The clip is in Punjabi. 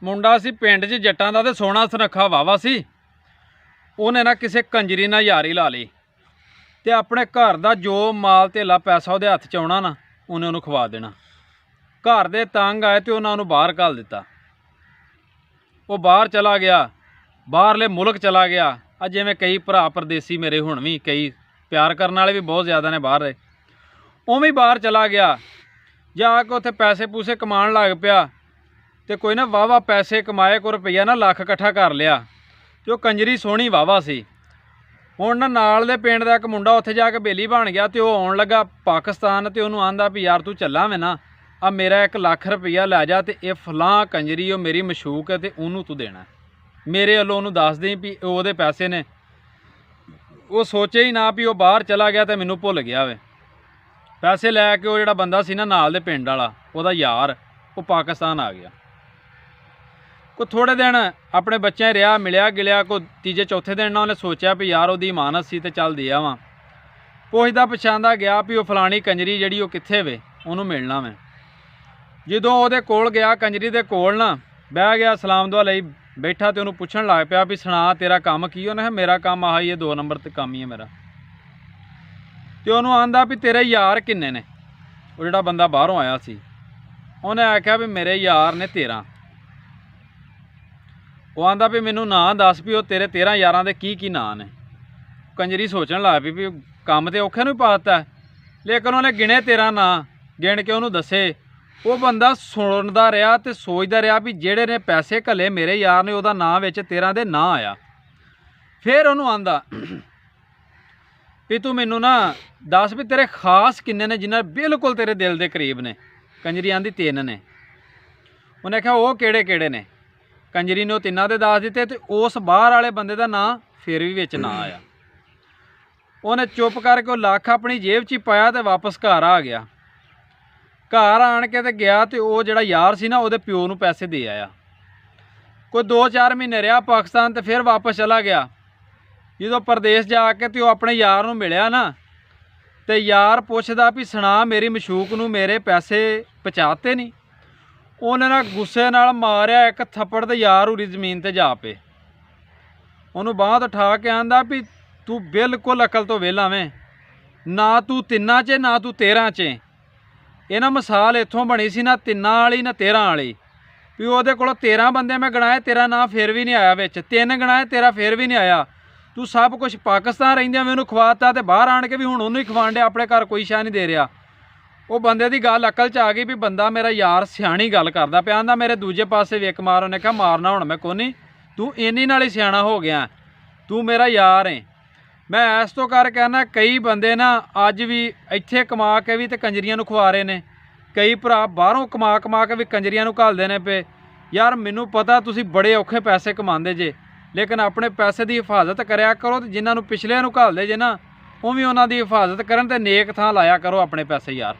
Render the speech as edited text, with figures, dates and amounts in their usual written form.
ਮੁੰਡਾ ਸੀ ਪਿੰਡ 'ਚ ਜੱਟਾਂ ਦਾ ਤੇ ਸੋਹਣਾ ਸੁਨੱਖਾ ਵਾਵਾ ਸੀ। ਉਹਨੇ ਨਾ ਕਿਸੇ ਕੰਜਰੀ ਨਾਲ ਯਾਰੀ ਲਾ ਲਈ ਤੇ ਆਪਣੇ ਘਰ ਦਾ ਜੋ ਮਾਲ ਧੇਲਾ ਪੈਸਾ ਉਹਦੇ ਹੱਥ 'ਚ ਆਉਣਾ ਨਾ ਉਹਨੇ ਉਹਨੂੰ ਖਵਾ ਦੇਣਾ। ਘਰ ਦੇ ਤੰਗ ਆਏ ਤੇ ਉਹਨਾਂ ਉਹਨੂੰ ਬਾਹਰ ਘੱਲ ਦਿੱਤਾ। ਉਹ ਬਾਹਰ ਚਲਾ ਗਿਆ, ਬਾਹਰਲੇ ਮੁਲਕ ਚਲਾ ਗਿਆ। ਆ ਜਿਵੇਂ ਕਈ ਭਰਾ ਪਰਦੇਸੀ ਮੇਰੇ ਹੁਣ ਵੀ ਕਈ ਪਿਆਰ ਕਰਨ ਵਾਲੇ ਵੀ ਬਹੁਤ ਜ਼ਿਆਦਾ ਨੇ ਬਾਹਰ ਰਹੇ, ਉਵੇਂ ਹੀ ਬਾਹਰ ਚਲਾ ਗਿਆ। ਜਾ ਕੇ ਉੱਥੇ ਪੈਸੇ ਪੂਸੇ ਕਮਾਉਣ ਲੱਗ ਪਿਆ ਤੇ ਕੋਈ ਨਾ ਵਾਹਵਾ ਪੈਸੇ ਕਮਾਏ, ਕੋਈ ਰੁਪਈਆ ਨਾ ਲੱਖ ਇਕੱਠਾ ਕਰ ਲਿਆ ਤੇ ਉਹ ਕੰਜਰੀ ਸੋਹਣੀ ਵਾਹਵਾ ਸੀ। ਹੁਣ ਨਾ ਨਾਲ ਦੇ ਪਿੰਡ ਦਾ ਇੱਕ ਮੁੰਡਾ ਉੱਥੇ ਜਾ ਕੇ ਬੇਲੀ ਬਣ ਗਿਆ ਤੇ ਉਹ ਆਉਣ ਲੱਗਾ ਪਾਕਿਸਤਾਨ ਤੇ ਉਹਨੂੰ ਆਂਦਾ ਵੀ ਯਾਰ ਤੂੰ ਚੱਲਾਂ ਮੈਂ ਨਾ ਆ ਮੇਰਾ 1 ਲੱਖ ਰੁਪਈਆ ਲੈ ਜਾ ਤੇ ਇਹ ਫਲਾਂ ਕੰਜਰੀ ਉਹ ਮੇਰੀ ਮਸ਼ੂਕ ਹੈ ਤੇ ਉਹਨੂੰ ਤੂੰ ਦੇਣਾ। ਮੇਰੇ ਵੱਲੋਂ ਉਹਨੂੰ ਦੱਸ ਦੇਂ ਵੀ ਉਹਦੇ ਪੈਸੇ ਨੇ। ਉਹ ਸੋਚੇ ਹੀ ਨਾ ਵੀ ਉਹ ਬਾਹਰ ਚਲਾ ਗਿਆ ਤੇ ਮੈਨੂੰ ਭੁੱਲ ਗਿਆ ਵੇ। ਪੈਸੇ ਲੈ ਕੇ ਉਹ ਜਿਹੜਾ ਬੰਦਾ ਸੀ ਨਾ ਨਾਲ ਦੇ ਪਿੰਡ ਵਾਲਾ ਉਹਦਾ ਯਾਰ, ਉਹ ਪਾਕਿਸਤਾਨ ਆ ਗਿਆ। ਕੋਈ ਥੋੜ੍ਹੇ ਦਿਨ ਆਪਣੇ ਬੱਚਿਆਂ ਰਿਹਾ, ਮਿਲਿਆ ਗਿਲਿਆ। ਕੋਈ ਤੀਜੇ ਚੌਥੇ ਦਿਨ ਨਾ ਉਹਨੇ ਸੋਚਿਆ ਵੀ ਯਾਰ ਉਹਦੀ ਇਮਾਨਤ ਸੀ ਤੇ ਚੱਲ ਦੇ ਆਵਾਂ। ਪੁੱਛਦਾ ਪਛਾਣਦਾ ਗਿਆ ਵੀ ਉਹ ਫਲਾਣੀ ਕੰਜਰੀ ਜਿਹੜੀ ਉਹ ਕਿੱਥੇ ਵੇ, ਉਹਨੂੰ ਮਿਲਣਾ ਮੈਂ। ਜਦੋਂ ਉਹਦੇ ਕੋਲ ਗਿਆ, ਕੰਜਰੀ ਦੇ ਕੋਲ ਨਾ ਬਹਿ ਗਿਆ, ਸਲਾਮ ਦੁਆ ਲਈ ਬੈਠਾ ਤੇ ਉਹਨੂੰ ਪੁੱਛਣ ਲੱਗ ਪਿਆ ਵੀ ਸੁਣਾ ਤੇਰਾ ਕੰਮ ਕੀ। ਉਹਨੇ ਕਿਹਾ ਮੇਰਾ ਕੰਮ ਆਹ ਹੀ ਹੈ, 2 ਨੰਬਰ ਤੇ ਕੰਮ ਹੀ ਹੈ ਮੇਰਾ। ਤੇ ਉਹਨੂੰ ਆਂਦਾ ਵੀ ਤੇਰੇ ਯਾਰ ਕਿੰਨੇ ਨੇ। ਉਹ ਜਿਹੜਾ ਬੰਦਾ ਬਾਹਰੋਂ ਆਇਆ ਸੀ ਉਹਨੇ ਆਖਿਆ ਵੀ ਮੇਰੇ ਯਾਰ ਨੇ 13। ਉਹ ਆਂਦਾ ਵੀ ਮੈਨੂੰ ਨਾਂ ਦੱਸ ਵੀ ਉਹ ਤੇਰੇ 13 ਯਾਰਾਂ ਦੇ ਕੀ ਨਾਂ ਨੇ। ਕੰਜਰੀ ਸੋਚਣ ਲੱਗ ਪਈ ਵੀ ਕੰਮ ਤੇ ਔਖੇ ਨੂੰ ਹੀ ਪਾ ਦਿੱਤਾ, ਲੇਕਿਨ ਉਹਨੇ ਗਿਣੇ 13 ਨਾਂ, ਗਿਣ ਕੇ ਉਹਨੂੰ ਦੱਸੇ। ਉਹ ਬੰਦਾ ਸੁਣਦਾ ਰਿਹਾ ਤੇ ਸੋਚਦਾ ਰਿਹਾ ਵੀ ਜਿਹੜੇ ਨੇ ਪੈਸੇ ਘੱਲੇ ਮੇਰੇ ਯਾਰ ਨੇ ਉਹਦਾ ਨਾਂ ਵਿੱਚ 13 ਦੇ ਨਾਂ ਆਇਆ। ਫਿਰ ਉਹਨੂੰ ਆਂਦਾ ਵੀ ਤੂੰ ਮੈਨੂੰ ਨਾ ਦੱਸ ਵੀ ਤੇਰੇ ਖਾਸ ਕਿੰਨੇ ਨੇ ਜਿਨ੍ਹਾਂ ਬਿਲਕੁਲ ਤੇਰੇ ਦਿਲ ਦੇ ਕਰੀਬ ਨੇ। ਕੰਜਰੀ ਆਂਦੀ 3 ਨੇ। ਉਹਨੇ ਕਿਹਾ ਉਹ ਕਿਹੜੇ ਕਿਹੜੇ ਨੇ। ਕੰਜਰੀ ਨੇ ਉਹ 3 ਦੇ ਦੱਸ ਦਿੱਤੇ ਤੇ ਉਸ ਬਾਹਰ ਵਾਲੇ ਬੰਦੇ ਦਾ ਨਾਂ ਫਿਰ ਵੀ ਵਿੱਚ ਨਾ ਆਇਆ। ਉਹਨੇ ਚੁੱਪ ਕਰਕੇ ਉਹ ਲੱਖ ਆਪਣੀ ਜੇਬ 'ਚ ਹੀ ਪਾਇਆ ਤੇ ਵਾਪਸ ਘਰ ਆ ਗਿਆ। ਘਰ ਆਣ ਕੇ ਤੇ ਗਿਆ ਤੇ ਉਹ ਜਿਹੜਾ ਯਾਰ ਸੀ ਨਾ ਉਹਦੇ ਪਿਓ ਨੂੰ ਪੈਸੇ ਦੇ ਆਇਆ। ਕੋਈ 2-4 ਮਹੀਨੇ ਰਿਹਾ ਪਾਕਿਸਤਾਨ ਤੇ ਫਿਰ ਵਾਪਸ ਚਲਾ ਗਿਆ। ਜਦੋਂ ਪ੍ਰਦੇਸ਼ ਜਾ ਕੇ ਤੇ ਉਹ ਆਪਣੇ ਯਾਰ ਨੂੰ ਮਿਲਿਆ ਨਾ ਤੇ ਯਾਰ ਪੁੱਛਦਾ ਵੀ ਸੁਣਾ ਮੇਰੀ ਮਸ਼ੂਕ ਨੂੰ ਮੇਰੇ ਪੈਸੇ ਪਹੁੰਚਾਤੇ ਨਹੀਂ। ਉਹਨੇ ਨਾ ਗੁੱਸੇ ਨਾਲ ਮਾਰਿਆ 1 ਥੱਪੜ ਤੇ ਯਾਰ ਉਰੀ ਜ਼ਮੀਨ ਤੇ ਜਾ ਪਏ। ਉਹਨੂੰ ਬਾਂਹ ਤੋਂ ਉਠਾ ਕੇ ਆਂਦਾ ਵੀ ਤੂੰ ਬਿਲਕੁਲ ਅਕਲ ਤੋਂ ਵਿਹਲਾ ਵੇਂ, ਨਾ ਤੂੰ 3 'ਚ ਨਾ ਤੂੰ 13 'ਚ। ਇਹ ਨਾ ਮਿਸਾਲ ਇੱਥੋਂ ਬਣੀ ਸੀ ਨਾ 3 ਵਾਲੀ ਨਾ 13 ਵਾਲੀ ਵੀ ਉਹਦੇ ਕੋਲੋਂ 13 ਬੰਦੇ ਮੈਂ ਗਣਾਏ, ਤੇਰਾ ਨਾਂ ਫਿਰ ਵੀ ਨਹੀਂ ਆਇਆ ਵਿੱਚ। 3 ਗਣਾਏ, ਤੇਰਾ ਫਿਰ ਵੀ ਨਹੀਂ ਆਇਆ। ਤੂੰ ਸਭ ਕੁਛ ਪਾਕਿਸਤਾਨ ਰਹਿੰਦਿਆਂ ਮੈਨੂੰ ਖਵਾਤਾ ਤੇ ਬਾਹਰ ਆਣ ਕੇ ਵੀ ਹੁਣ ਉਹਨੂੰ ਹੀ ਖਵਾਣ ਡਿਆ, ਆਪਣੇ ਘਰ ਕੋਈ ਸ਼ਾਹ ਨਹੀਂ ਦੇ ਰਿਹਾ। ਉਹ ਬੰਦੇ ਦੀ ਗੱਲ ਅਕਲ 'ਚ ਆ ਗਈ ਵੀ ਬੰਦਾ ਮੇਰਾ ਯਾਰ ਸਿਆਣੀ ਗੱਲ ਕਰਦਾ ਪਿਆ। ਆਂਦਾ ਮੇਰੇ ਦੂਜੇ ਪਾਸੇ ਵੇਖ ਮਾਰ। ਉਹਨੇ ਕਿਹਾ ਮਾਰਨਾ ਹੁਣ ਮੈਂ ਕੋਈ ਨਹੀਂ, ਤੂੰ ਇੰਨੀ ਨਾਲ ਹੀ ਸਿਆਣਾ ਹੋ ਗਿਆ, ਤੂੰ ਮੇਰਾ ਯਾਰ ਹੈ। ਮੈਂ ਇਸ ਤੋਂ ਕਰ ਕਹਿਣਾ ਕਈ ਬੰਦੇ ਨਾ ਅੱਜ ਵੀ ਇੱਥੇ ਕਮਾ ਕੇ ਵੀ ਤੇ ਕੰਜਰੀਆਂ ਨੂੰ ਖਵਾ ਰਹੇ ਨੇ। ਕਈ ਭਰਾ ਬਾਹਰੋਂ ਕਮਾ ਕੇ ਵੀ ਕੰਜਰੀਆਂ ਨੂੰ ਘੱਲਦੇ ਨੇ ਪਏ। ਯਾਰ ਮੈਨੂੰ ਪਤਾ ਤੁਸੀਂ ਬੜੇ ਔਖੇ ਪੈਸੇ ਕਮਾਉਂਦੇ ਜੇ, ਲੇਕਿਨ ਆਪਣੇ ਪੈਸੇ ਦੀ ਹਿਫਾਜ਼ਤ ਕਰਿਆ ਕਰੋ ਤੇ ਜਿਨ੍ਹਾਂ ਨੂੰ ਪਿਛਲਿਆਂ ਨੂੰ ਘੱਲਦੇ ਜੇ ਨਾ ਉਹ ਵੀ ਉਹਨਾਂ ਦੀ ਹਿਫਾਜ਼ਤ ਕਰਨ ਤੇ ਨੇਕ ਥਾਂ ਲਾਇਆ ਕਰੋ ਆਪਣੇ ਪੈਸੇ ਯਾਰ।